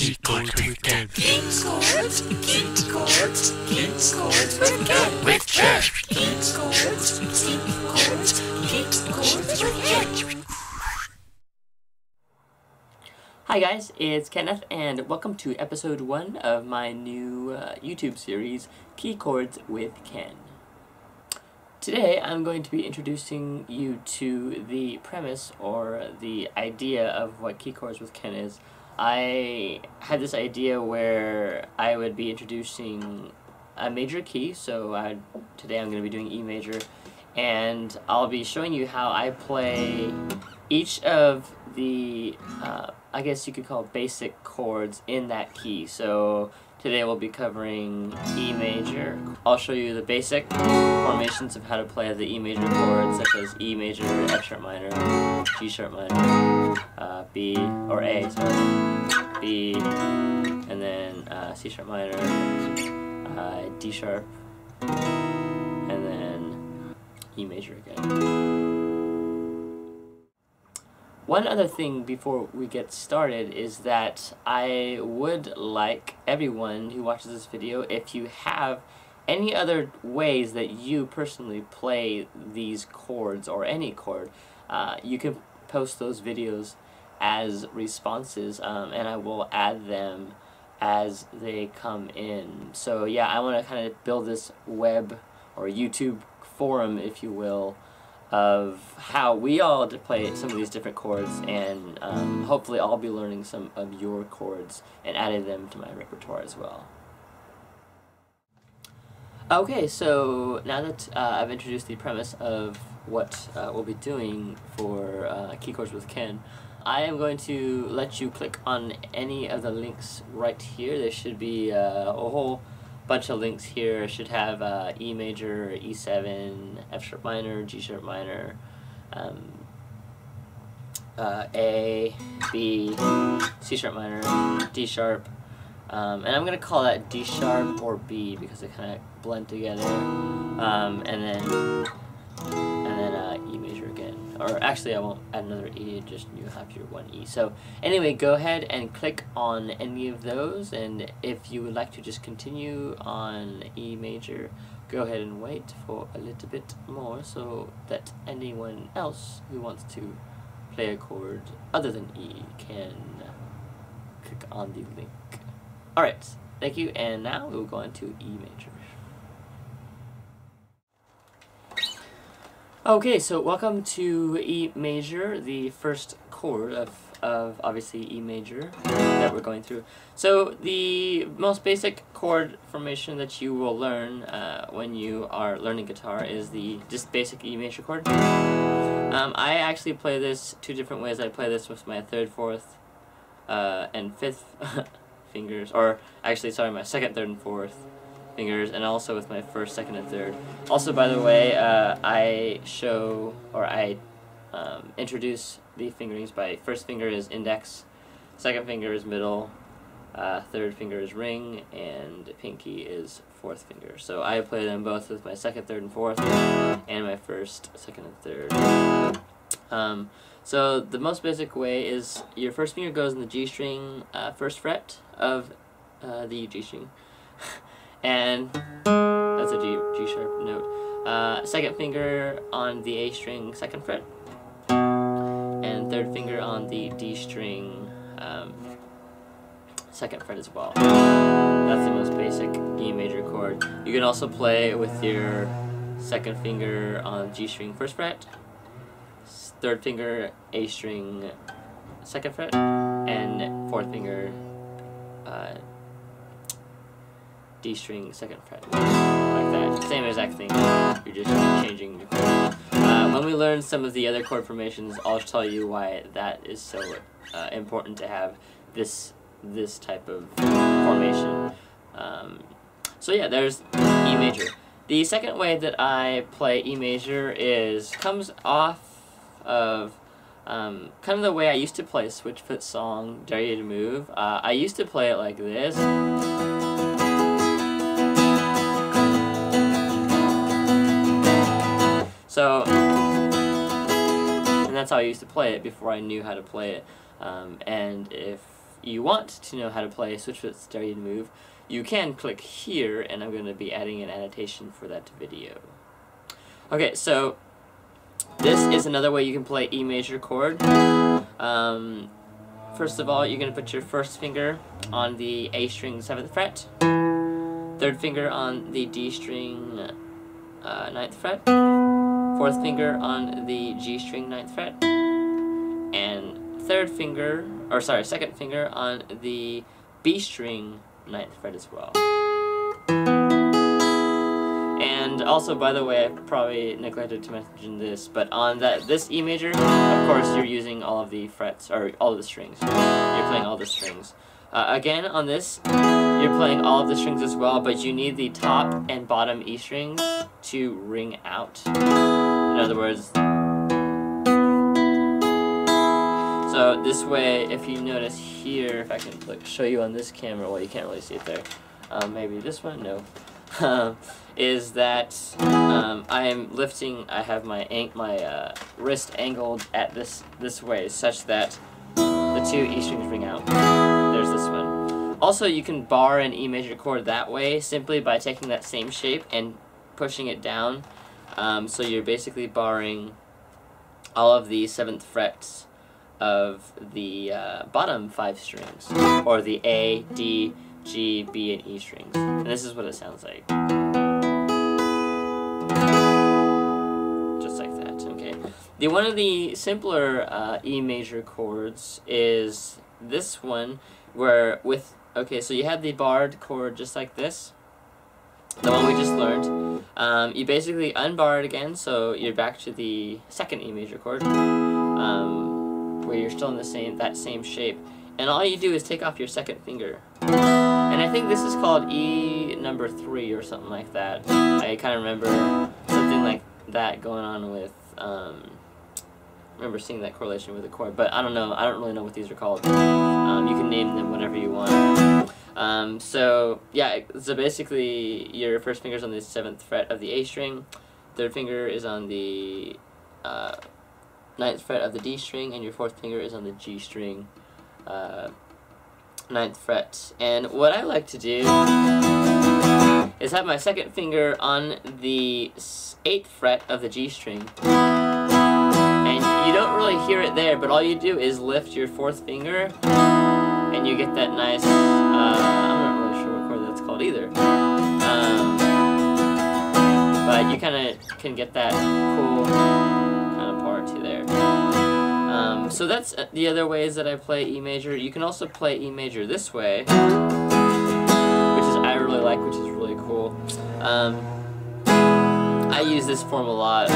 Key Chords with Ken. Key Chords, Key Chords, Key Chords with Ken. With Ken. Key Chords, Key Chords, Key Chords with Ken. Hi guys, it's Kenneth, and welcome to episode 1 of my new YouTube series, Key Chords with Ken. Today I'm going to be introducing you to the premise or the idea of what Key Chords with Ken is. I had this idea where I would be introducing a major key, so today I'm going to be doing E major, and I'll be showing you how I play each of the, I guess you could call it basic chords in that key. So today we'll be covering E major. I'll show you the basic formations of how to play the E major chords, such as E major, F sharp minor, G sharp minor, B, or A, sorry, B, and then C sharp minor, D sharp, and then E major again. One other thing before we get started is that I would like everyone who watches this video, if you have any other ways that you personally play these chords or any chord, you can post those videos as responses, and I will add them as they come in. So yeah, I want to kind of build this web or YouTube forum, if you will, of how we all play some of these different chords, and hopefully I'll be learning some of your chords and adding them to my repertoire as well. Okay, so now that I've introduced the premise of what we'll be doing for Key Chords with Ken, I am going to let you click on any of the links right here. There should be a whole bunch of links here. I should have E major, E7, F sharp minor, G sharp minor, A, B, C sharp minor, D sharp, and I'm going to call that D sharp or B because they kind of blend together, and then E major again. Or actually I won't add another E, just you have your one E. So anyway, go ahead and click on any of those, and if you would like to just continue on E major, go ahead and wait for a little bit more so that anyone else who wants to play a chord other than E can click on the link. Alright, thank you, and now we'll go on to E major. Okay, so welcome to E major, the first chord of obviously E major that we're going through. So the most basic chord formation that you will learn when you are learning guitar is the just basic E major chord. I actually play this two different ways. I play this with my 3rd, 4th, and 5th fingers, or actually sorry, my 2nd, 3rd, and 4th fingers, and also with my 1st, 2nd, and 3rd. Also, by the way, I show, or I introduce the fingerings by 1st finger is index, 2nd finger is middle, 3rd finger is ring, and pinky is 4th finger. So I play them both with my 2nd, 3rd, and 4th, and my 1st, 2nd, and 3rd. So the most basic way is your 1st finger goes in the G string, 1st fret of the G string. And that's a G sharp note. 2nd finger on the A string, 2nd fret, and 3rd finger on the D string, 2nd fret as well. That's the most basic E major chord. You can also play with your 2nd finger on G string, 1st fret, 3rd finger A string, 2nd fret, and 4th finger D string, 2nd fret, like that. Same exact thing. You're just changing your chord. When we learn some of the other chord formations, I'll tell you why that is so important to have this type of formation. So yeah, there's E major. The second way that I play E major comes off of kind of the way I used to play Switchfoot song, Dare You to Move. I used to play it like this. So, and that's how I used to play it before I knew how to play it. And if you want to know how to play switchfoot stereo move, you can click here, and I'm going to be adding an annotation for that video. Okay, so this is another way you can play E major chord. First of all, you're going to put your first finger on the A string 7th fret, third finger on the D string 9th fret, fourth finger on the G string 9th fret, and second finger on the B string 9th fret as well. And also, by the way, I probably neglected to mention this, but on this E major, of course, you're using all of the frets, or all of the strings. You're playing all the strings. Again, on this, you're playing all of the strings as well, but you need the top and bottom E strings to ring out. In other words, so this way, if you notice here, if I can show you on this camera, well, you can't really see it there. Maybe this one, no. Is that I am lifting. I have my wrist angled at this way, such that the two E strings ring out. There's this one. Also, you can bar an E major chord that way simply by taking that same shape and pushing it down. So you're basically barring all of the 7th frets of the bottom 5 strings, or the A, D, G, B, and E strings. And this is what it sounds like. Just like that, okay. One of the simpler E major chords is this one, where so you have the barred chord just like this, the one we just learned. You basically unbar it again, so you're back to the 2nd E major chord, where you're still in that same shape, and all you do is take off your 2nd finger. And I think this is called E number 3 or something like that. I kind of remember something like that going on with, I remember seeing that correlation with the chord, but I don't know, I don't really know what these are called. You can name them whatever you want. So basically your first finger is on the 7th fret of the A string, third finger is on the 9th fret of the D string, and your fourth finger is on the G string 9th fret. And what I like to do is have my 2nd finger on the 8th fret of the G string, and you don't really hear it there, but all you do is lift your 4th finger and you get that nice, I'm not really sure what chord that's called either, but you kind of can get that cool kind of part to there. So that's the other ways that I play E major. You can also play E major this way, which I really like, which is really cool. I use this form a lot.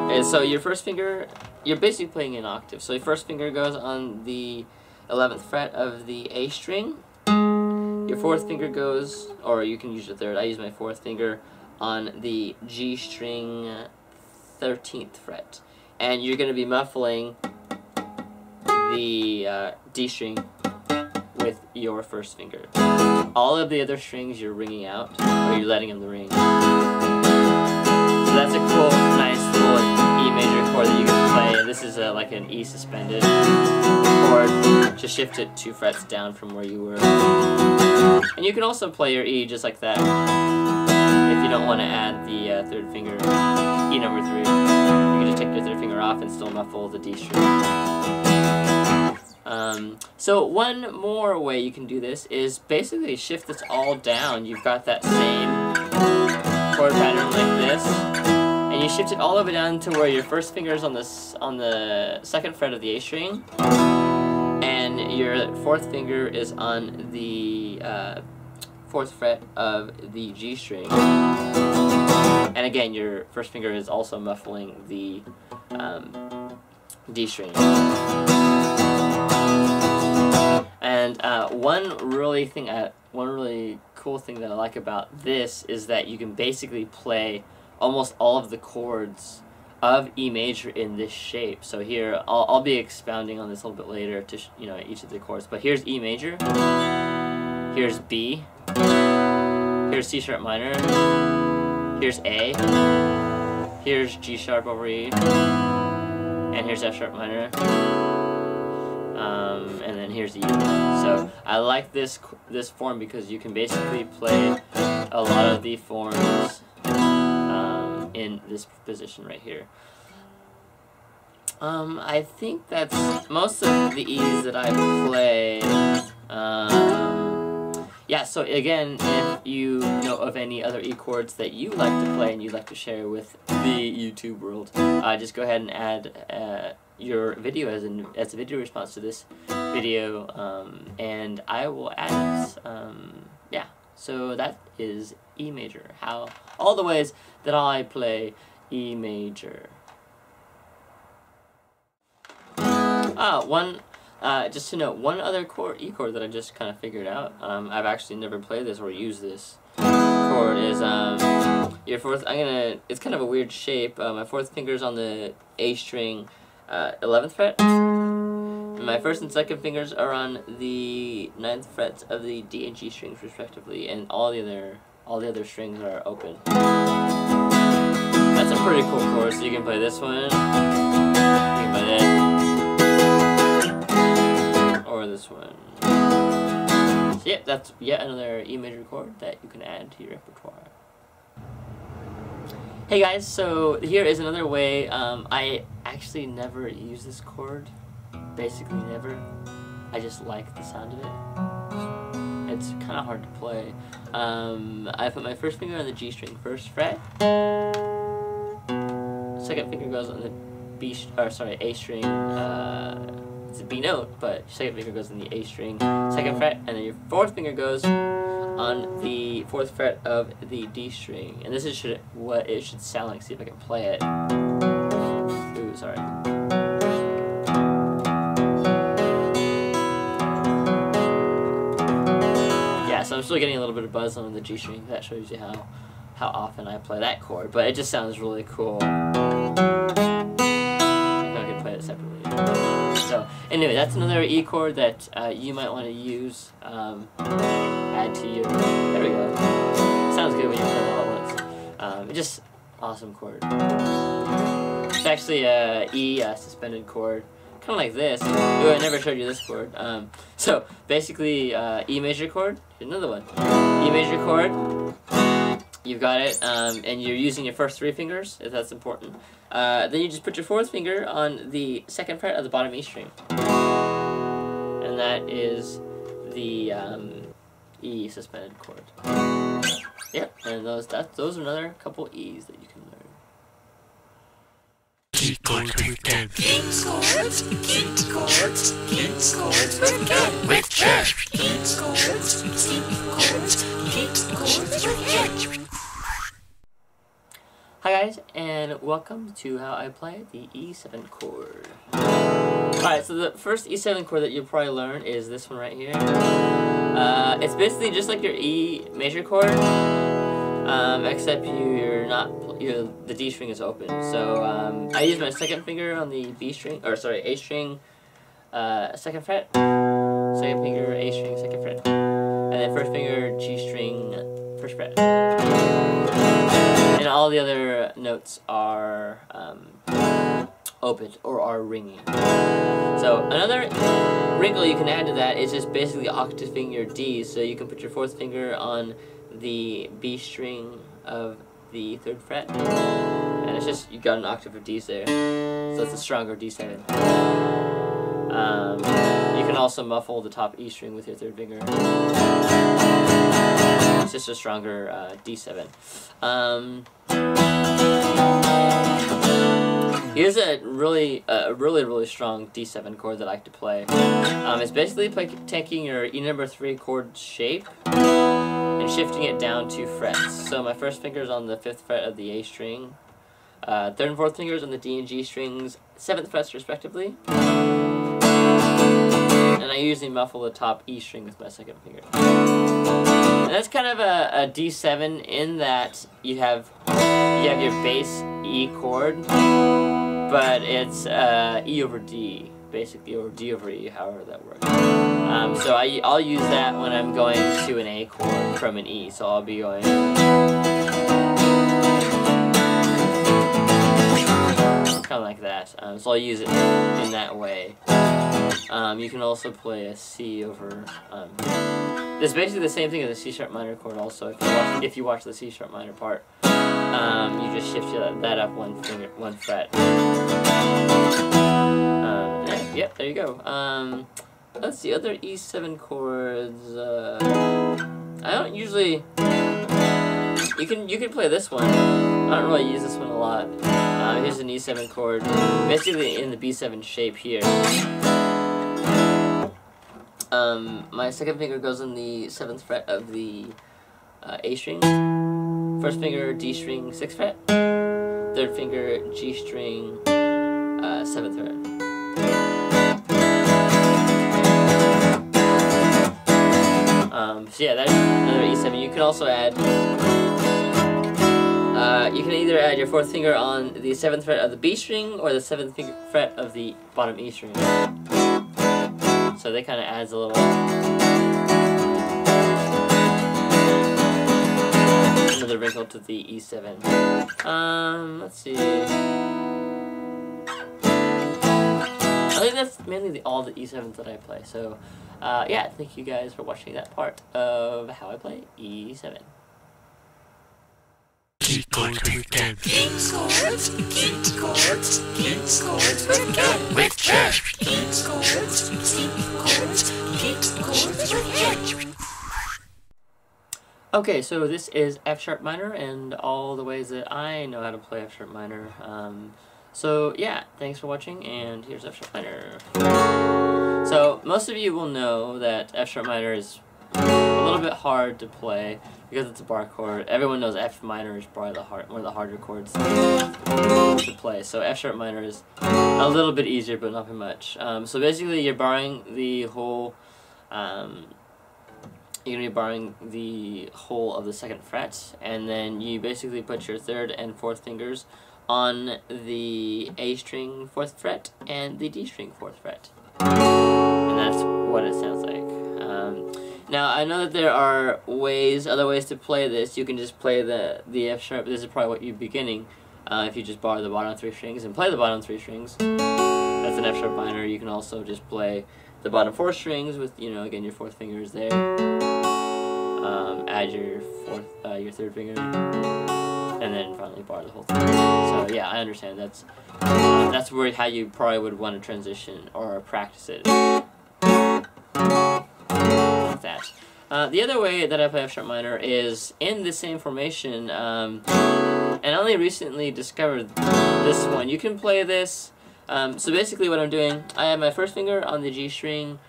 And so your first finger, you're basically playing an octave. So your first finger goes on the 11th fret of the A string. Your 4th finger goes, or you can use your 3rd. I use my 4th finger on the G string 13th fret. And you're going to be muffling the D string with your first finger. All of the other strings you're ringing out, or you're letting them ring. So that's a cool, nice little E major chord that you can play. And this is like an E suspended chord. Just shift it 2 frets down from where you were. And you can also play your E just like that, if you don't want to add the 3rd finger, E number 3. You can just take your 3rd finger off and still muffle the D string. So one more way you can do this is basically shift this all down. You've got that same chord pattern like this, and you shift it all the way down to where your first finger is on the 2nd fret of the A string, and your 4th finger is on the 4th fret of the G string. And again, your first finger is also muffling the D string. And one really cool thing that I like about this is that you can basically play almost all of the chords of E major in this shape. So here, I'll be expounding on this a little bit later to each of the chords. But here's E major, here's B, here's C sharp minor, here's A, here's G sharp over E, and here's F sharp minor. and then here's the E. So I like this form because you can basically play a lot of the forms in this position right here. I think that's most of the E's that I play. Yeah, so again, if you know of any other E chords that you like to play and you'd like to share with the YouTube world, just go ahead and add your video as a video response to this video, and I will add it. Yeah, so that is E major. All the ways that I play E major. Just to note, one other E chord that I just kind of figured out, I've actually never played this or used this chord, is your fourth, it's kind of a weird shape. My fourth finger's on the A string, 11th fret. My first and second fingers are on the 9th frets of the D and G strings respectively, and all the other strings are open. That's a pretty cool chord, so you can play this one, you can play that, or this one. So yeah, that's yet another E major chord that you can add to your repertoire. Hey guys, so here is another way. I actually never use this chord, basically never. I just like the sound of it. It's kind of hard to play. I put my first finger on the G string, 1st fret. Second finger goes on the A string. It's a B note, but second finger goes on the A string, 2nd fret, and then your fourth finger goes on the 4th fret of the D string. And this is what it should sound like. See if I can play it. Ooh, sorry. Yeah, so I'm still getting a little bit of buzz on the G string. That shows you how often I play that chord, but it just sounds really cool. I could play it separately. So anyway, that's another E chord that you might want to use. Add to your. There we go. Sounds good when you play it all at once. It's just awesome chord. It's actually a E suspended chord, kind of like this. Ooh, I never showed you this chord. So basically, E major chord. Here's another one. E major chord. You've got it, and you're using your first 3 fingers, if that's important. Then you just put your 4th finger on the 2nd fret of the bottom E string. And that is the E suspended chord. Yep, and those are another couple E's that you can learn. Key Chords with Ken. Key Chords, Key Chords, Key Chords with Ken. With Ken. Key Chords, Key Chords, Key Chords with Ken. Hi guys, and welcome to how I play the E7 chord. Alright, so the first E7 chord that you'll probably learn is this one right here. It's basically just like your E major chord, except the D string is open. So I use my 2nd finger on the A string, 2nd fret, 2nd finger A string, 2nd fret, and then 1st finger G string, 1st fret. And all the other notes are open or are ringing. So another wrinkle you can add to that is just basically octaving your Ds. So you can put your 4th finger on the B string of the 3rd fret, and it's just you got an octave of Ds there. So it's a stronger D7. You can also muffle the top E string with your 3rd finger. It's just a stronger D7. Here's a really strong D7 chord that I like to play. It's basically taking your E number 3 chord shape and shifting it down 2 frets. So my first finger is on the 5th fret of the A string, 3rd and 4th fingers on the D and G strings, 7th frets respectively. And I usually muffle the top E string with my 2nd finger. And that's kind of a D7 in that you have your bass E chord, but it's E over D, basically, or D over E, however that works. So I'll use that when I'm going to an A chord from an E, so I'll be going. kind of like that. So I'll use it in that way. You can also play a C over. It's basically the same thing as a C sharp minor chord. Also, if you watch the C sharp minor part, you just shift that up one fret. Yep, there you go. Let's see, other E7 chords. I don't usually. You can play this one. I don't really use this one a lot. Here's an E7 chord, basically in the B7 shape here. My second finger goes on the 7th fret of the A string. First finger D string 6th fret. Third finger G string 7th fret. So yeah, that's another E7. You can also add. You can either add your 4th finger on the 7th fret of the B string or the 7th fret of the bottom E string. So that kind of adds a little. Another wrinkle to the E7. Let's see. I think that's mainly all the E7s that I play. So, yeah, thank you guys for watching that part of how I play E7. Key Chords with Ken. Key Chords, Key Chords, Key Chords with Ken. With Jeff. Key Chords, Key Chords, Key Chords with Ken. Okay, so this is F sharp minor and all the ways that I know how to play F sharp minor. So yeah, thanks for watching, and here's F sharp minor. So most of you will know that F sharp minor is a little bit hard to play because it's a bar chord. Everyone knows F minor is probably one of the harder chords to play. So F sharp minor is a little bit easier, but not very much. So basically, you're borrowing the whole. You're going to be borrowing the whole of the 2nd fret, and then you basically put your 3rd and 4th fingers on the A string 4th fret and the D string 4th fret. And that's what it sounds like. Now, I know that there are other ways to play this. You can just play the F sharp. This is probably what you're beginning. If you just borrow the bottom 3 strings and play the bottom 3 strings, that's an F sharp minor. You can also just play the bottom 4 strings with, again, your 4th finger is there. Add your 3rd finger, and then finally bar the whole thing. So yeah, I understand that's how you probably would want to transition or practice it. Like that. The other way that I play F sharp minor is in the same formation, and I only recently discovered this one. You can play this. So basically, what I'm doing, I have my 1st finger on the G string.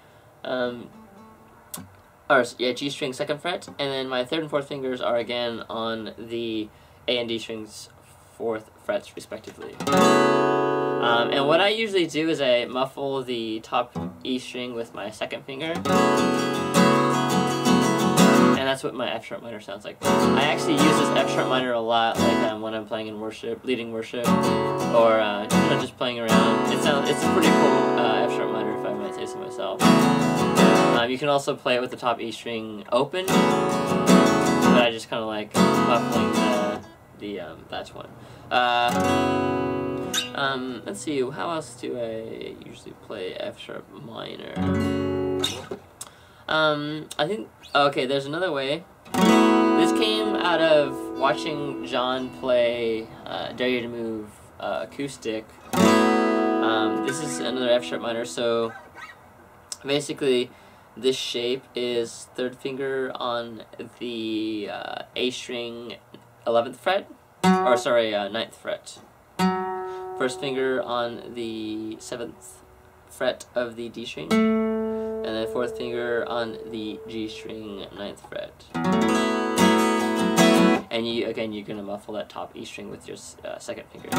G string 2nd fret, and then my 3rd and 4th fingers are again on the A and D strings 4th frets respectively. And what I usually do is I muffle the top E string with my 2nd finger, and that's what my F sharp minor sounds like. I actually use this F sharp minor a lot, like when I'm playing in worship, leading worship, or just playing around. It's a pretty cool F sharp minor, if I might say so myself. You can also play it with the top E string open, but I just kind of like muffling that one. Let's see, how else do I usually play F sharp minor? I think, okay, there's another way. This came out of watching John play Dare You to Move acoustic. This is another F sharp minor, so basically this shape is 3rd finger on the A string 11th fret, or sorry, 9th fret. 1st finger on the 7th fret of the D string, and then 4th finger on the G string 9th fret. And you're gonna muffle that top E string with your 2nd finger. So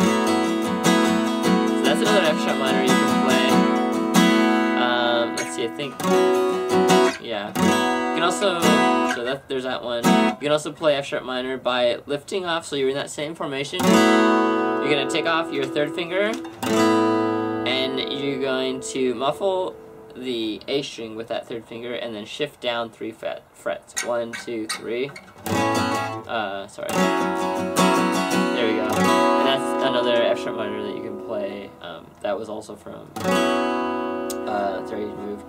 that's another F sharp minor you can play. Let's see, I think. Yeah. You can also, there's that one. You can also play F sharp minor by lifting off, so you're in that same formation. You're going to take off your 3rd finger, and you're going to muffle the A string with that 3rd finger, and then shift down 3 frets. 1, 2, 3. Sorry. There we go. And that's another F sharp minor that you can play that was also from Thread Move.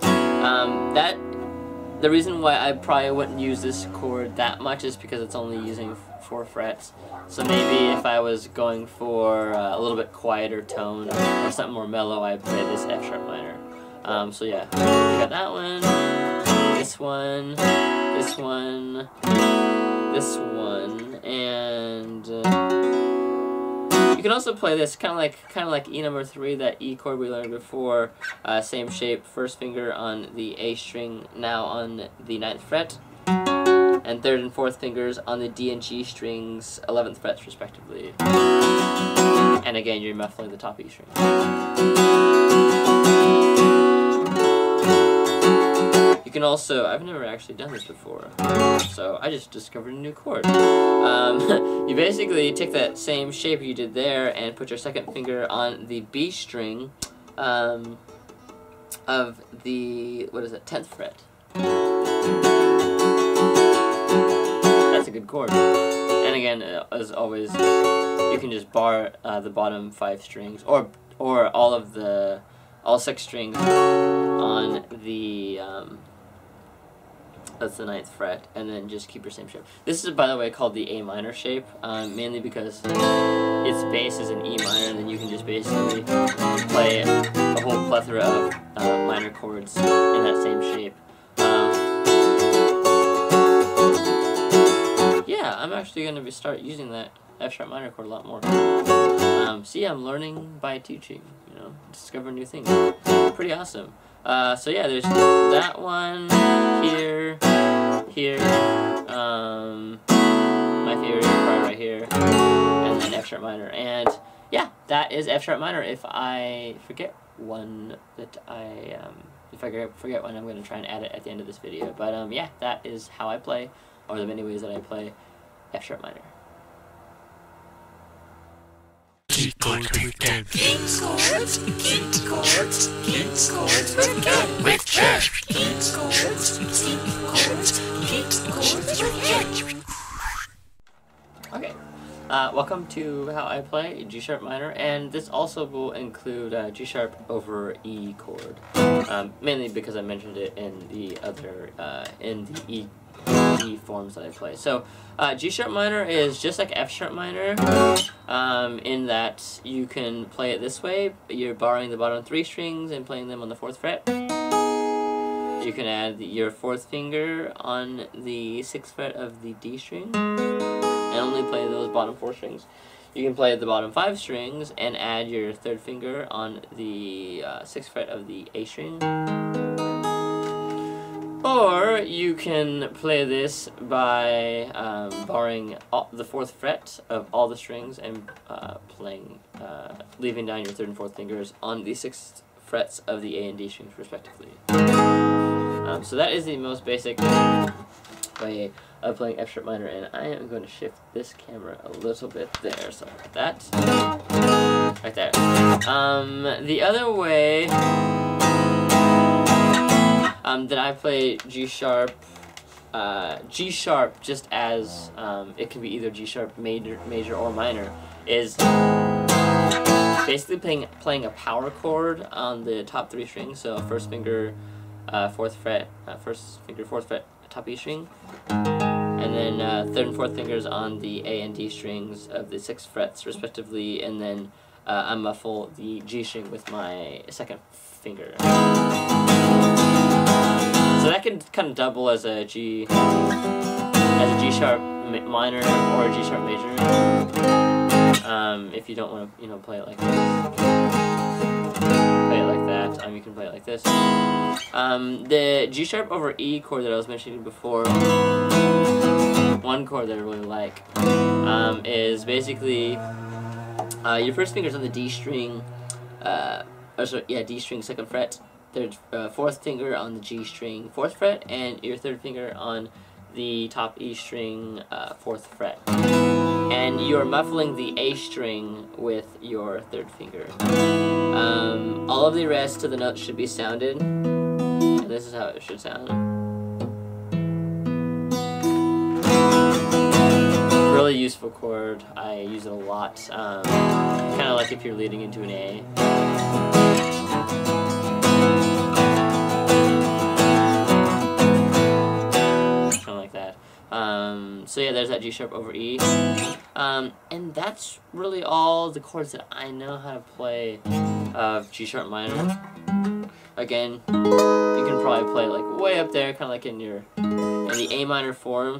The reason why I probably wouldn't use this chord that much is because it's only using 4 frets. So maybe if I was going for a little bit quieter tone or something more mellow, I'd play this F sharp minor. So yeah, we got that one, this one, this one, this one, and you can also play this kind of like E number 3, that E chord we learned before. Same shape, first finger on the A string, now on the 9th fret, and 3rd and 4th fingers on the D and G strings, 11th frets respectively. And again, you're muffling the top E string. You can also, I've never actually done this before, so I just discovered a new chord. You basically take that same shape you did there and put your 2nd finger on the B string of the, 10th fret. That's a good chord. And again, as always, you can just bar the bottom 5 strings, or all 6 strings on the that's the 9th fret, and then just keep your same shape. This is, by the way, called the A minor shape, mainly because its bass is in E minor, and then you can just basically play a whole plethora of minor chords in that same shape. Yeah, I'm actually going to start using that F sharp minor chord a lot more. See, I'm learning by teaching, you know, discover new things. Pretty awesome. So yeah, there's that one, here, my favorite part right here, and then F sharp minor. And yeah, that is F sharp minor. If I forget one that if I forget one, I'm going to try and add it at the end of this video. But yeah, that is how I play, or the many ways that I play F sharp minor. Key Chords with Ken. Key Chords, Key Chords, Key Chords with Ken. With Jeff. Key Chords, Key Chords, Key Chords with Ken. Okay, welcome to how I play G sharp minor, and this also will include G sharp over E chord, mainly because I mentioned it in the other in the E forms that I play. So G sharp minor is just like F sharp minor, in that you can play it this way. You're borrowing the bottom 3 strings and playing them on the 4th fret. You can add your 4th finger on the 6th fret of the D string and only play those bottom 4 strings. You can play the bottom 5 strings and add your 3rd finger on the 6th fret of the A string. Or you can play this by borrowing the 4th fret of all the strings and leaving down your 3rd and 4th fingers on the 6th frets of the A and D strings respectively. So that is the most basic way of playing F sharp minor, and I am going to shift this camera a little bit there, so like that, right there. The other way that I play G sharp just as it can be either G sharp major or minor, is basically playing a power chord on the top 3 strings. So 1st finger 4th fret, 1st finger 4th fret top E string, and then 3rd and 4th fingers on the A and D strings of the 6th frets respectively, and then I muffle the G string with my 2nd finger. So that can kind of double as a G sharp minor or a G sharp major, if you don't want to, play it like this. Play it like that. You can play it like this. The G sharp over E chord that I was mentioning before, one chord that I really like, is basically your 1st finger's on the D string, D string 2nd fret. 4th finger on the G string 4th fret, and your 3rd finger on the top E string 4th fret. And you're muffling the A string with your 3rd finger. All of the rest of the notes should be sounded, and this is how it should sound. really useful chord. I use it a lot. Kind of like if you're leading into an A. Kind of like that. So yeah, there's that G sharp over E. And that's really all the chords that I know how to play of G sharp minor. Again, you can probably play like way up there, kind of like in the A minor form.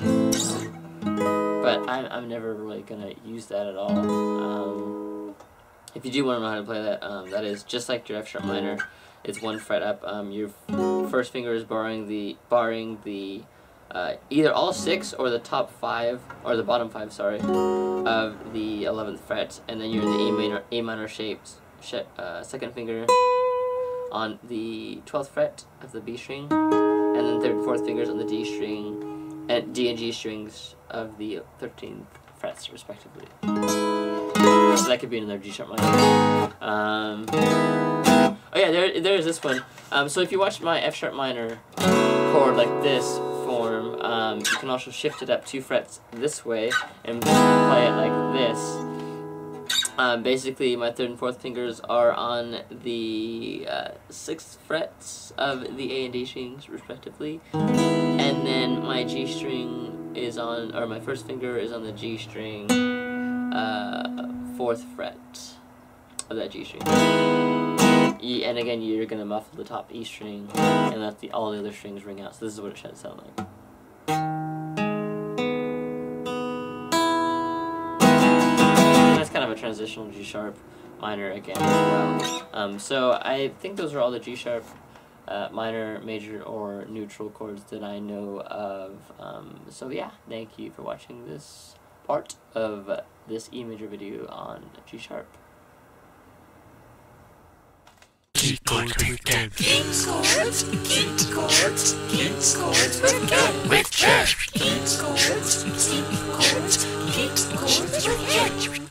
But I'm never really gonna use that at all. If you do want to know how to play that, that is just like your F sharp minor. It's 1 fret up. Your first finger is barring the either all 6 or the top 5 or the bottom 5, sorry, of the 11th fret, and then you're in the A minor shaped second finger on the 12th fret of the B string, and then 3rd and 4th fingers on the D string, and D and G strings of the 13th frets, respectively. So that could be another G sharp minor. Oh yeah, there is this one. So if you watch my F sharp minor chord like this form, you can also shift it up 2 frets this way and play it like this. Basically, my 3rd and 4th fingers are on the 6th frets of the A and D strings, respectively, and then my G string is on, or my first finger is on the G string, 4th fret of that G string. And again, you're gonna muffle the top E string and let all the other strings ring out. So this is what it should sound like. Kind of a transitional G sharp minor again as well. So I think those are all the G sharp minor, major, or neutral chords that I know of. So yeah, thank you for watching this part of this E major video on G sharp. Key chords with Ken. Key chords, key chords, key chords with Ken. With Ken. Key chords, key chords, key chords with Ken.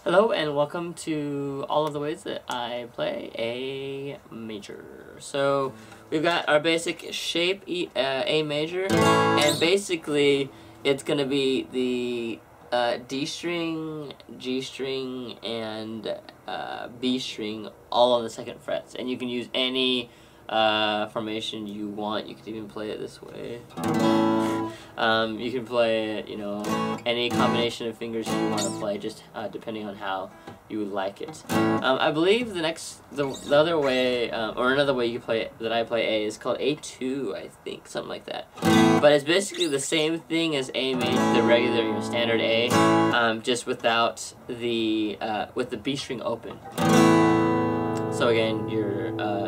Hello and welcome to all of the ways that I play A major. So we've got our basic shape A major, and basically it's going to be the D string, G string, and B string all on the 2nd frets, and you can use any formation you want. You could even play it this way. You can play it, you know, any combination of fingers you want to play, just depending on how you would like it. I believe the other way, or another way you can play it, that I play A, is called A2, I think, something like that. But it's basically the same thing as A major, the regular, you know, standard A, just without the with the B string open. So again, your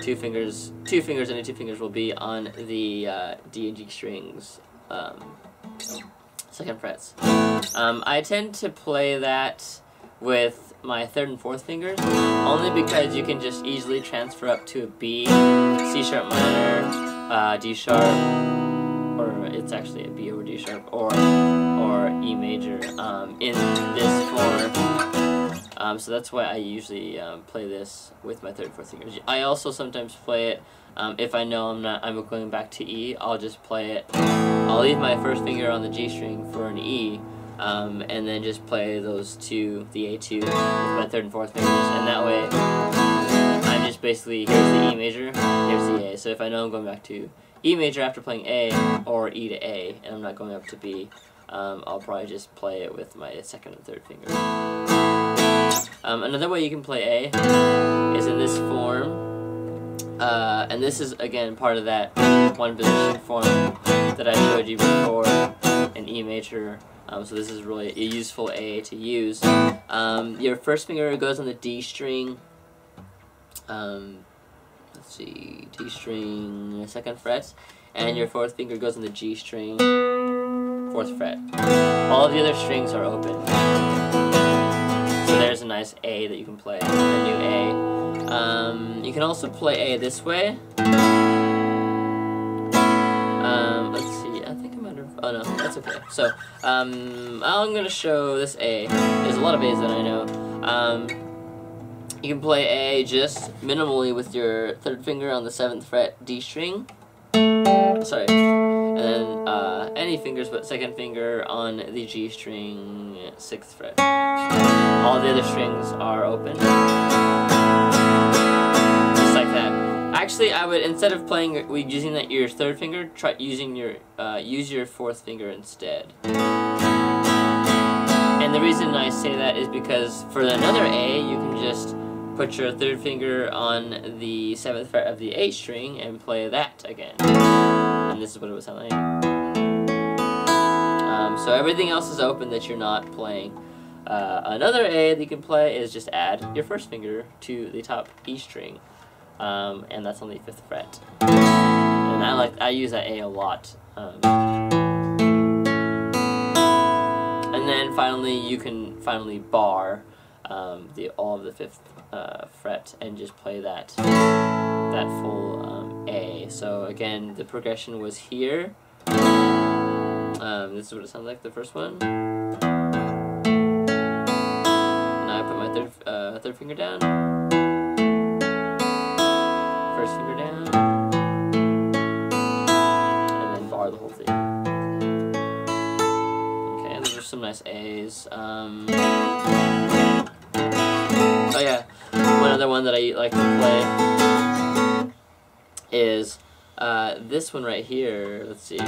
two fingers, any 2 fingers will be on the D and G strings, 2nd frets. I tend to play that with my 3rd and 4th fingers, only because you can just easily transfer up to a B, C sharp minor, D sharp, or it's actually a B over D sharp, or E major in this form. So that's why I usually play this with my 3rd and 4th fingers. I also sometimes play it if I know I'm going back to E. I'll just play it. I'll leave my first finger on the G string for an E, and then just play those two, the A2, with my 3rd and 4th fingers, and that way I'm just basically, here's the E major, here's the A. So if I know I'm going back to E major after playing A, or E to A, and I'm not going up to B, I'll probably just play it with my 2nd and 3rd finger. Another way you can play A is in this form, and this is again part of that one position form that I showed you before in E major. So this is really a useful A to use. Your first finger goes on the D string. Let's see, D string, 2nd fret, and your 4th finger goes on the G string, 4th fret. All of the other strings are open. So there's a nice A that you can play, a new A. You can also play A this way. Let's see, I think I might have, oh no, that's okay. So, I'm going to show this A. There's a lot of A's that I know. You can play A just minimally with your 3rd finger on the 7th fret D string. Sorry. And then any fingers but second finger on the G string, 6th fret. All the other strings are open. Just like that. Actually, I would, instead of playing using your 3rd finger, try using your use your 4th finger instead. And the reason I say that is because for another A, you can just put your 3rd finger on the 7th fret of the A string and play that again. And this is what it would sound like. So everything else is open that you're not playing. Another A that you can play is just add your 1st finger to the top E string. And that's on the 5th fret. And I use that A a lot. And then finally, you can bar all of the 5th fret and just play that full A. So again, the progression was here. This is what it sounds like, the first one. Now I put my 3rd finger down. 1st finger down. And then bar the whole thing. Okay, those are some nice A's. Oh yeah, one other one that I like to play is this one right here. Let's see.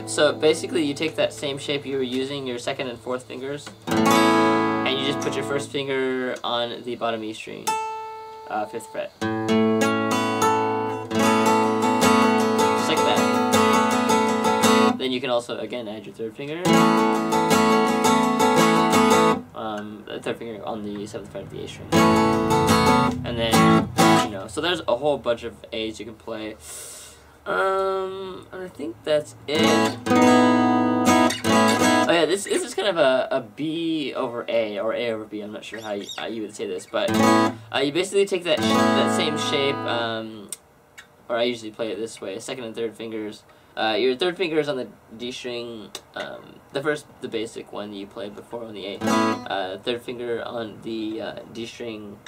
So basically you take that same shape you were using, your 2nd and 4th fingers, and you just put your 1st finger on the bottom E string, 5th fret. Just like that. Then you can also, again, add your 3rd finger. The 3rd finger on the 7th fret of the A string. And then, so there's a whole bunch of A's you can play. And I think that's it. Oh yeah, this is kind of a B over A, or A over B. I'm not sure how you would say this, but you basically take that same shape, or I usually play it this way: 2nd and 3rd fingers. Your 3rd finger is on the D string. The basic one that you played before on the A. 3rd finger on the D string,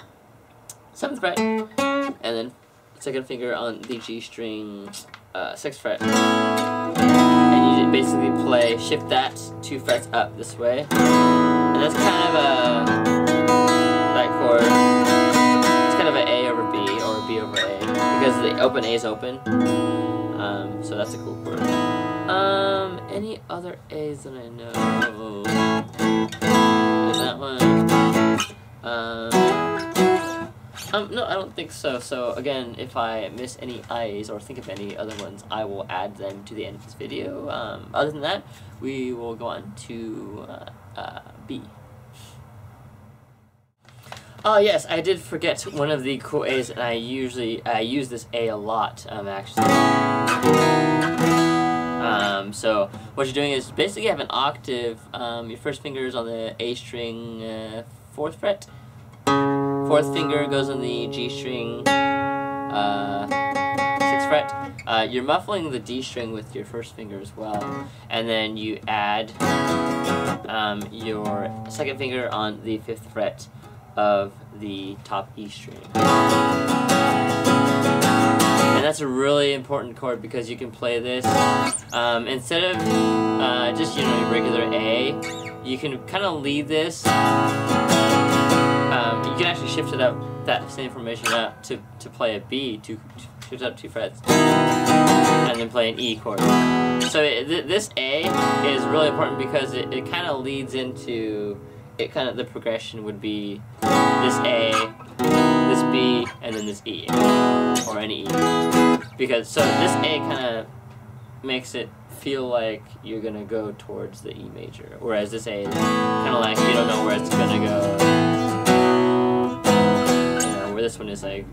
7th fret, and then 2nd finger on the G string, 6th fret. And you basically shift that 2 frets up this way. And that's kind of that chord, it's kind of an A over B, or a B over A, because the open A is open. So that's a cool chord. Any other A's that I know? There's that one. No, I don't think so. So again, if I miss any I's or think of any other ones, I will add them to the end of this video. Other than that, we will go on to B. Oh yes, I did forget one of the cool A's, and I use this A a lot, actually. So what you're doing is basically you have an octave. Your 1st finger is on the A string, 4th fret. 4th finger goes on the G string, 6th fret. You're muffling the D string with your 1st finger as well, and then you add your 2nd finger on the 5th fret of the top E string. And that's a really important chord because you can play this instead of just your regular A. You can kind of lead this. You can actually shift it up, that same formation up to play a B, to shift up 2 frets, and then play an E chord. So this A is really important because it kind of leads into the progression would be this A, this B, and then this E, or any E. Because so this A kind of makes it feel like you're gonna go towards the E major, whereas this A is kind of like you don't know where it's gonna go. Where this one is like,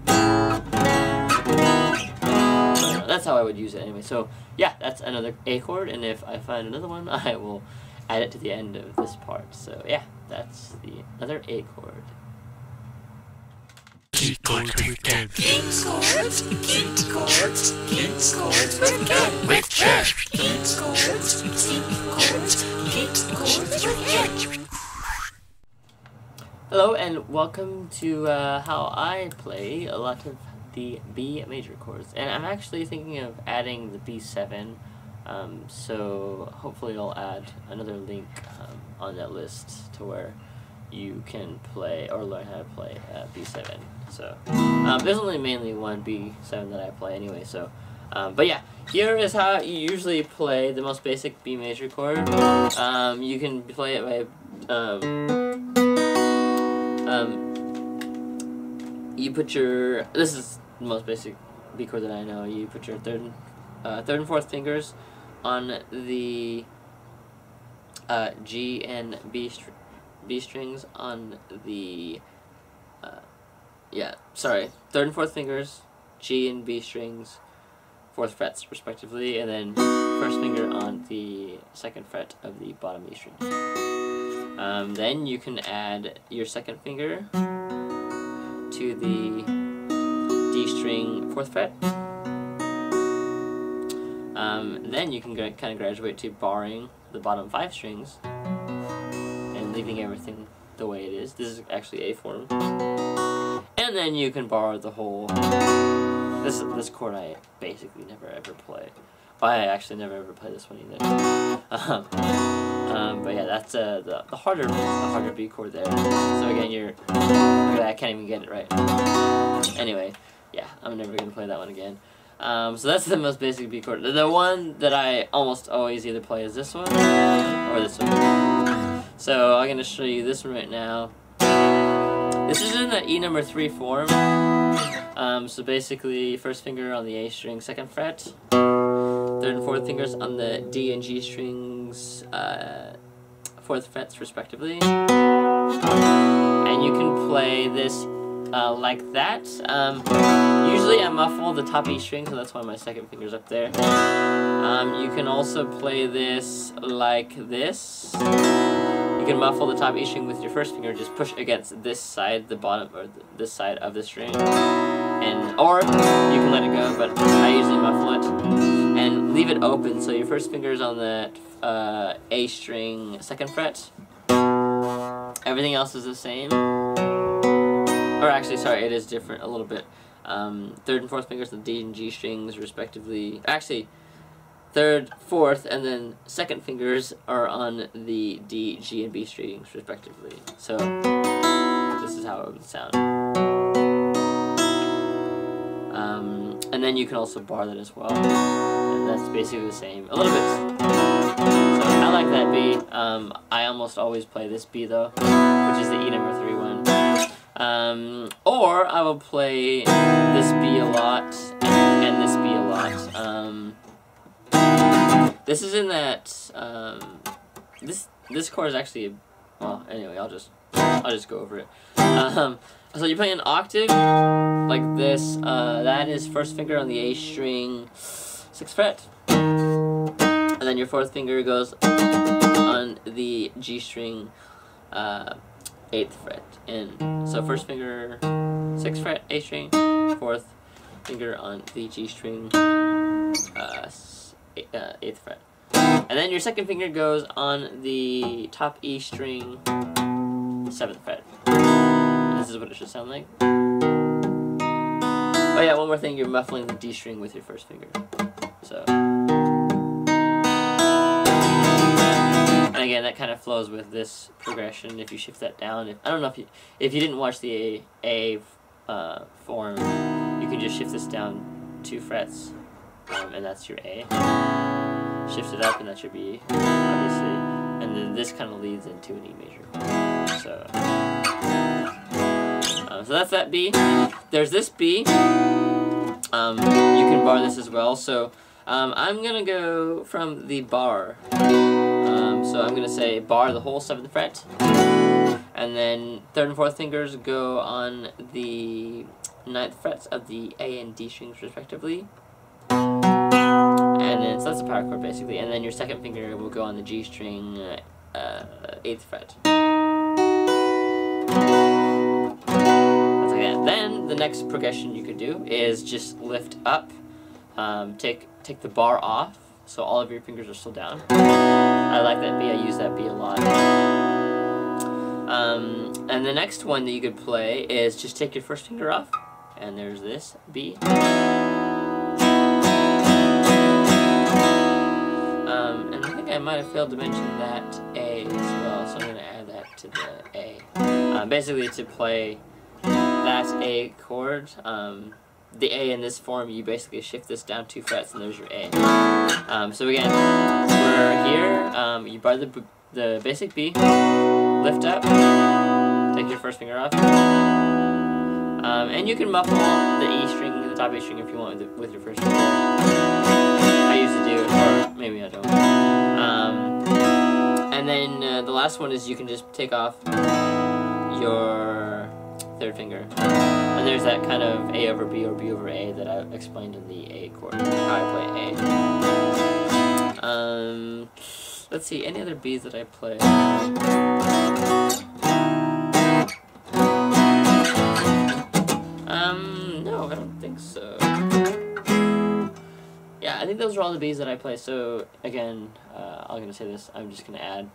that's how I would use it anyway. So yeah, that's another A chord, and if I find another one, I will add it to the end of this part. So yeah, that's another A chord. Key Chords with Ken. Key Chords, Key Chords, Key Chords with Ken. With Ken. Key Chords, Key Chords, Key Chords with Ken. Hello and welcome to how I play a lot of the B major chords. And I'm actually thinking of adding the B7, so hopefully I'll add another link on that list to where you can play or learn how to play B7. So there's only mainly one B7 that I play anyway, so but yeah, here is how you usually play the most basic B major chord. You can play it by you put your, this is the most basic B chord that I know, you put your third and fourth fingers on the G and B strings on the third and fourth fingers, G and B strings, fourth frets respectively, and then first finger on the second fret of the bottom E string. Then you can add your second finger to the D string fourth fret. Then you can kind of graduate to barring the bottom 5 strings and leaving everything the way it is. This is actually A form. And then you can bar the whole. This chord I basically never ever play. Well, I actually never ever play this one either. But yeah, that's the harder B chord there. So again, I can't even get it right. Anyway, yeah, I'm never gonna play that one again. So that's the most basic B chord. The one that I almost always either play is this one or this one. So I'm gonna show you this one right now. This is in the E number 3 form. So basically, first finger on the A string, second fret. Third and fourth fingers on the D and G strings, fourth frets respectively. And you can play this like that. Usually I muffle the top E string, so that's why my second finger's up there. You can also play this like this. You can muffle the top E string with your first finger, just push against this side, the bottom, or this side of the string. Or you can let it go, but I usually muffle it. And leave it open, so your first finger is on the A string, second fret. Everything else is the same. Or actually, sorry, it is different a little bit. Third and fourth fingers on the D and G strings, respectively. Actually, third, fourth, and then second fingers are on the D, G, and B strings, respectively. So, this is how it would sound. And then you can also bar that as well. And that's basically the same. A little bit. So I like that B. I almost always play this B though, which is the E number 3 one. Or I will play this B a lot and this B a lot. This is in that. This chord is actually. Well, anyway, I'll just go over it. So you play an octave like this. That is first finger on the A string, 6th fret, and then your fourth finger goes on the G string, 8th fret. And so first finger, 6th fret, A string, fourth finger on the G string, 8th fret. And then your second finger goes on the top E string, 7th fret. This is what it should sound like. Oh yeah, one more thing, you're muffling the D string with your first finger. So. And again, that kind of flows with this progression if you shift that down. I don't know if you didn't watch the A form, you can just shift this down 2 frets, and that's your A. Shift it up and that's your B, obviously. And then this kind of leads into an E major. So that's that B. There's this B. You can bar this as well. So I'm gonna go from the bar. So I'm gonna say bar the whole 7th fret, and then third and fourth fingers go on the 9th frets of the A and D strings respectively. And then so that's a power chord basically. And then your second finger will go on the G string, 8th fret. Then the next progression you could do is just lift up, take the bar off, so all of your fingers are still down. I like that B, I use that B a lot. And the next one that you could play is just take your first finger off, and there's this B. And I think I might have failed to mention that A as well, so I'm going to add that to the A. Basically, to play that A chord, the A in this form, you basically shift this down 2 frets, and there's your A. So again, we're here. You bar the basic B, lift up, take your first finger off, and you can muffle the E string, the top E string, if you want with your first finger. I usually do, or maybe I don't. And then the last one is you can just take off your third finger. And there's that kind of A over B or B over A that I explained in the A chord, how I play A. Let's see, any other B's that I play? No, I don't think so. Yeah, I think those are all the B's that I play. So again, I'm gonna say this. I'm just gonna add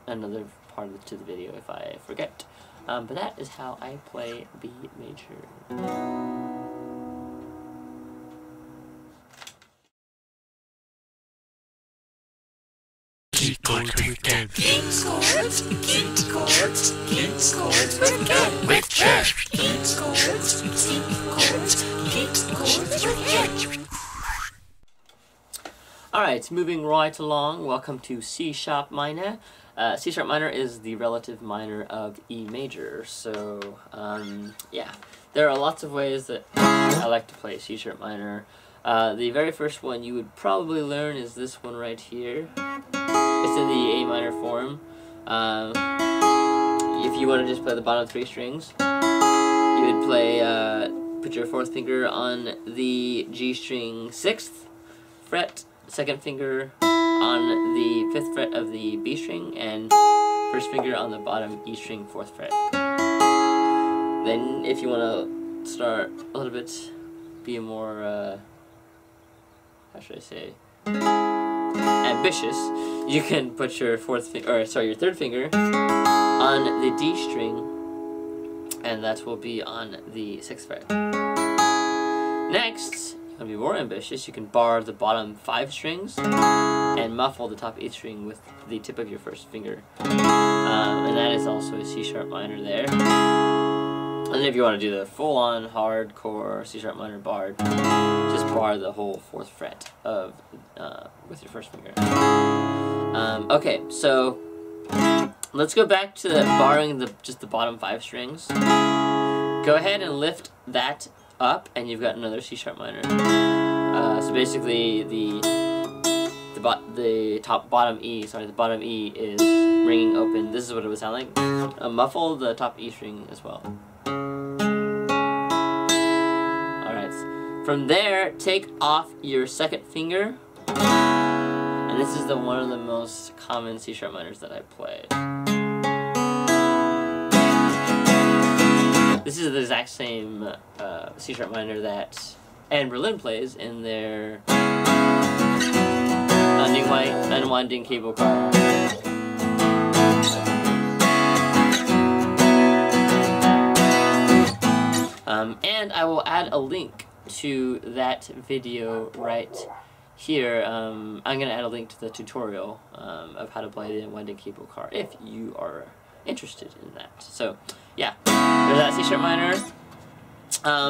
another part to the video if I forget. But that is how I play B major. Key Chords with Ken. Key Chords, Key Chords, Key Chords with Ken. With Ken. Key Chords, Key Chords, Key Chords with Ken. Alright, moving right along, welcome to C-sharp minor. C-sharp minor is the relative minor of E major, so yeah, there are lots of ways that I like to play C-sharp minor. The very first one you would probably learn is this one right here. It's in the A minor form. If you want to just play the bottom 3 strings, you would play, put your 4th finger on the G string 6th fret, 2nd finger on the 5th fret of the B string, and 1st finger on the bottom E string 4th fret. Then if you want to start a little bit, be more, how should I say, ambitious, you can put your 3rd finger on the D string, and that will be on the 6th fret. Next, you want to be more ambitious, you can bar the bottom 5 strings and muffle the top E string with the tip of your 1st finger. And that is also a C-sharp minor there. And then if you want to do the full-on hardcore C-sharp minor barred, just bar the whole 4th fret of with your 1st finger. Okay, so let's go back to barring just the bottom 5 strings. Go ahead and lift that up, and you've got another C-sharp minor. So basically, the bottom E is ringing open. This is what it would sound like. Muffle the top E string as well. Alright, from there, take off your 2nd finger, and this is one of the most common C-sharp minors that I play. This is the exact same C-sharp minor that Anne Berlin plays in their Unwinding Cable Car. And I will add a link to that video right here. I'm going to add a link to the tutorial of how to play the Unwinding Cable Car if you are interested in that. So, yeah, there's that C-sharp minor.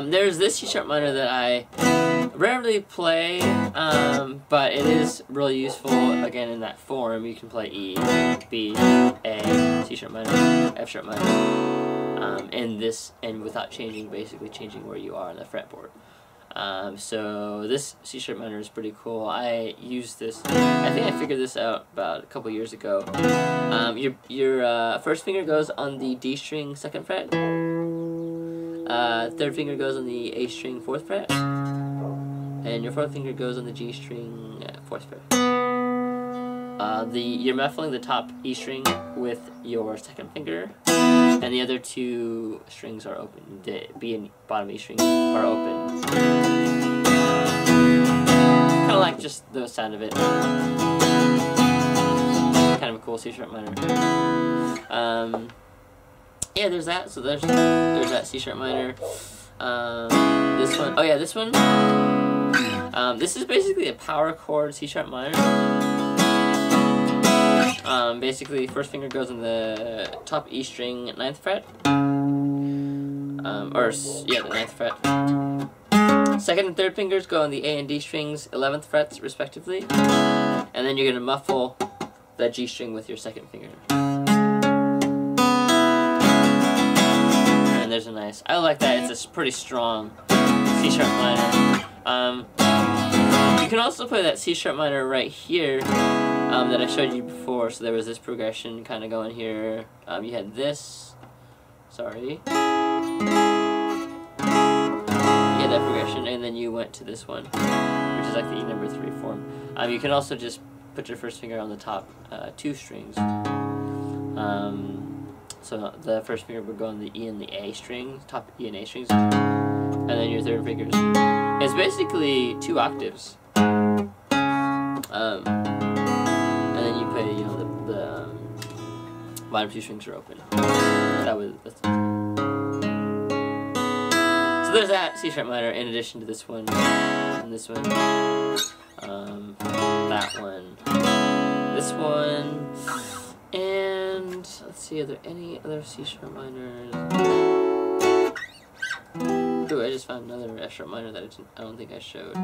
There's this C-sharp minor that I rarely play, but it is really useful, again, in that form. You can play E, B, A, C-sharp minor, F-sharp minor, in this, and without basically changing where you are on the fretboard. So this C-sharp minor is pretty cool. I used this, I think I figured this out about a couple years ago. Your 1st finger goes on the D string 2nd fret, 3rd finger goes on the A string 4th fret, and your 4th finger goes on the G string 4th fret. You're muffling the top E string with your 2nd finger, and the other 2 strings are open. The B and bottom E string are open. Kind of like just the sound of it. Kind of a cool C-sharp minor. Yeah, there's that. So there's that C-sharp minor. This one. Oh yeah, this one. This is basically a power chord C sharp minor. Basically, first finger goes on the top E string, 9th fret. The 9th fret. Second and third fingers go on the A and D strings, 11th frets respectively. And then you're gonna muffle that G string with your second finger. And there's a nice. I like that. It's a pretty strong C sharp minor. You can also play that C sharp minor right here. That I showed you before, so there was this progression kind of going here. You had this, you had that progression, and then you went to this one, which is like the E number 3 form. You can also just put your first finger on the top 2 strings. So the first finger would go on the E and the A strings, top E and A strings, and then your third finger. It's basically 2 octaves. And then you play, the bottom 2 strings are open. So there's that C sharp minor in addition to this one, and this one, that one, this one, and let's see, are there any other C sharp minors? Ooh, I just found another F sharp minor that I don't think I showed.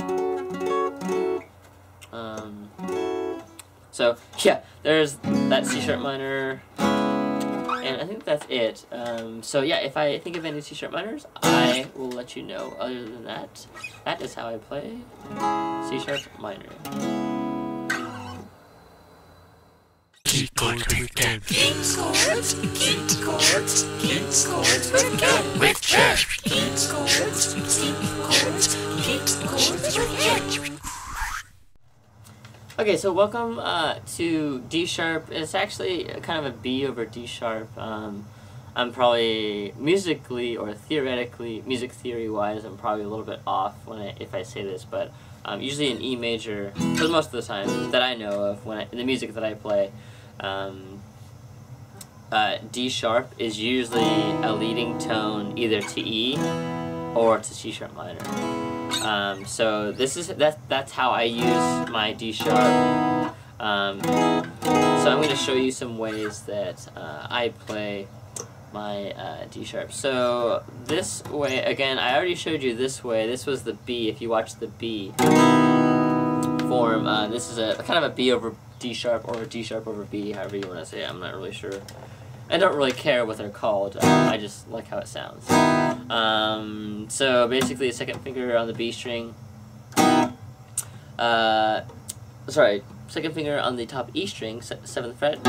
So yeah, there's that C sharp minor, and I think that's it. So yeah, if I think of any C sharp minors, I will let you know. Other than that, that is how I play C sharp minor. Key Chords with Ken. Key Chords, Key Chords, Key Chords with Ken. With Ken. Key Chords, Key Chords, Key Chords with Ken. Okay, so welcome to D sharp. It's actually kind of a B over D sharp. I'm probably musically or theoretically, music theory wise, I'm probably a little bit off if I say this, but usually in E major, for most of the time that I know of, in the music that I play, D sharp is usually a leading tone either to E or to C sharp minor. So that's how I use my D sharp. So I'm going to show you some ways that I play my D sharp. So this way, again, I already showed you this way. This was the B. If you watch the B form, this is a kind of a B over D sharp or a D sharp over B, however you want to say it. I'm not really sure. I don't really care what they're called. I just like how it sounds. So basically, a second finger on the B string. Second finger on the top E string, 7th fret.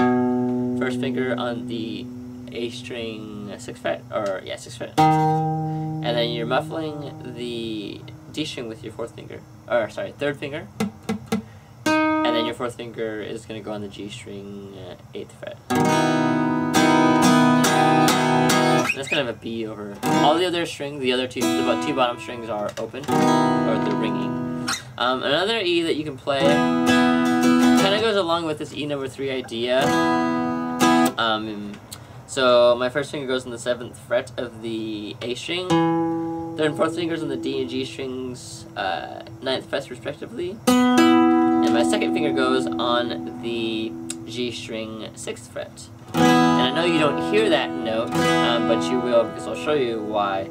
First finger on the A string, 6th fret, 6th fret. And then you're muffling the D string with your 3rd finger. And then your 4th finger is going to go on the G string, 8th fret. That's kind of a B over all the other strings. The two bottom strings are open, or they're ringing. Another E that you can play kind of goes along with this E number 3 idea. So my first finger goes on the 7th fret of the A string. Third and 4th fingers on the D and G strings, 9th frets respectively. And my second finger goes on the G string, 6th fret. And I know you don't hear that note, but you will because I'll show you why.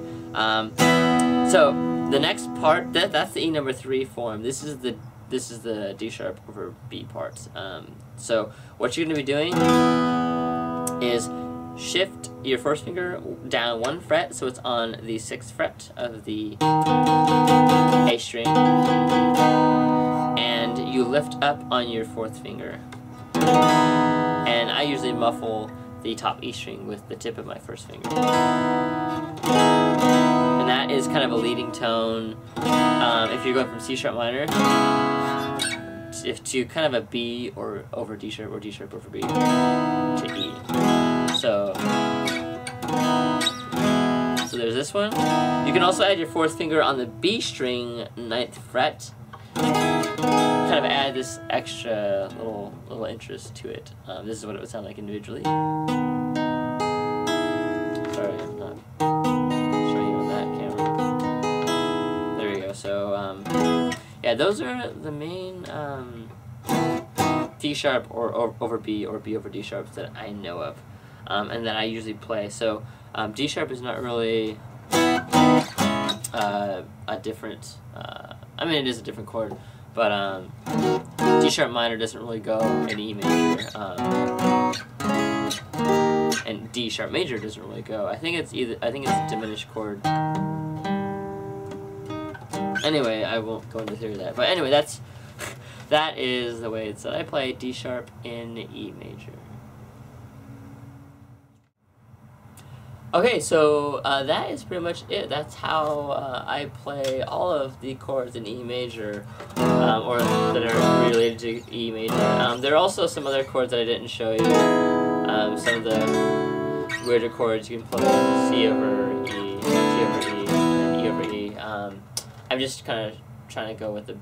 So the next part, that's the E number 3 form. This is the D sharp over B part. So what you're going to be doing is shift your first finger down 1 fret, so it's on the 6th fret of the A string, and you lift up on your 4th finger. And I usually muffle the top E string with the tip of my first finger. And that is kind of a leading tone. If you're going from C sharp minor to kind of a B or over D sharp or D sharp over B to E. So there's this one. You can also add your 4th finger on the B string, 9th fret. Kind of add this extra little interest to it. This is what it would sound like individually. Sorry, I'm not showing you on that camera. yeah, those are the main D sharp or over B or B over D sharps that I know of, and that I usually play. So D sharp is not really a different. I mean, it is a different chord, but D sharp minor doesn't really go in E major, and D sharp major doesn't really go. I think it's a diminished chord. Anyway, I won't go into theory of that. But anyway, that is the way that I play D sharp in E major. Okay, so that is pretty much it. That's how I play all of the chords in E major, or that are related to E major. There are also some other chords that I didn't show you. Some of the weirder chords you can play: C over E, G over E, and E over E. I'm just kind of trying to go with the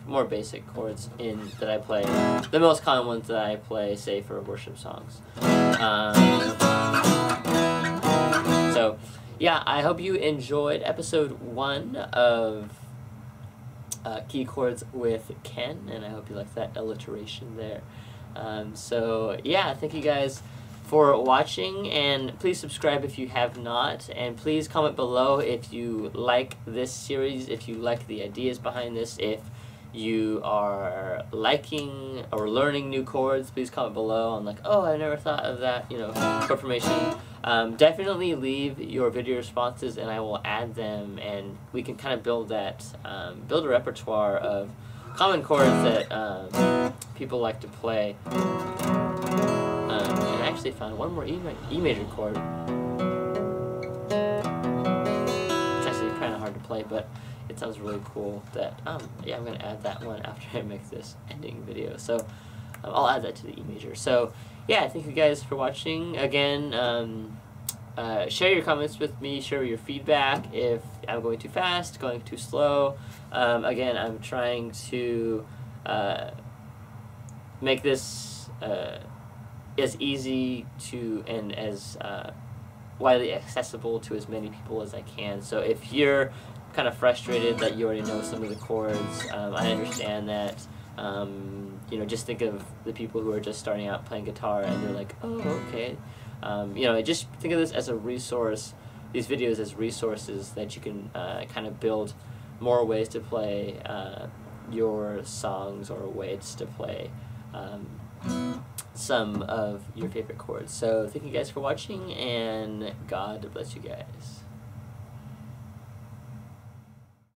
more basic chords that I play. The most common ones that I play, say, for worship songs. So, yeah, I hope you enjoyed episode 1 of Key Chords with Ken, and I hope you liked that alliteration there. So, yeah, thank you guys for watching, and please subscribe if you have not, and please comment below if you like this series, if you like the ideas behind this, if you are liking or learning new chords. Please comment below. I'm like, oh, I never thought of that, chord formation. Definitely leave your video responses, and I will add them, and we can kind of build that, build a repertoire of common chords that people like to play. And I actually found one more E major chord. It's actually kind of hard to play, but it sounds really cool. That yeah, I'm gonna add that one after I make this ending video. So I'll add that to the E major. So yeah, thank you guys for watching. Again, share your comments with me. Share your feedback if I'm going too fast, going too slow. Again, I'm trying to make this as easy to and as widely accessible to as many people as I can. So if you're kind of frustrated that you already know some of the chords, I understand that. Just think of the people who are just starting out playing guitar and they're like, oh, okay. Just think of this as a resource, these videos as resources that you can kind of build more ways to play your songs, or ways to play some of your favorite chords. So thank you guys for watching, and God bless you guys.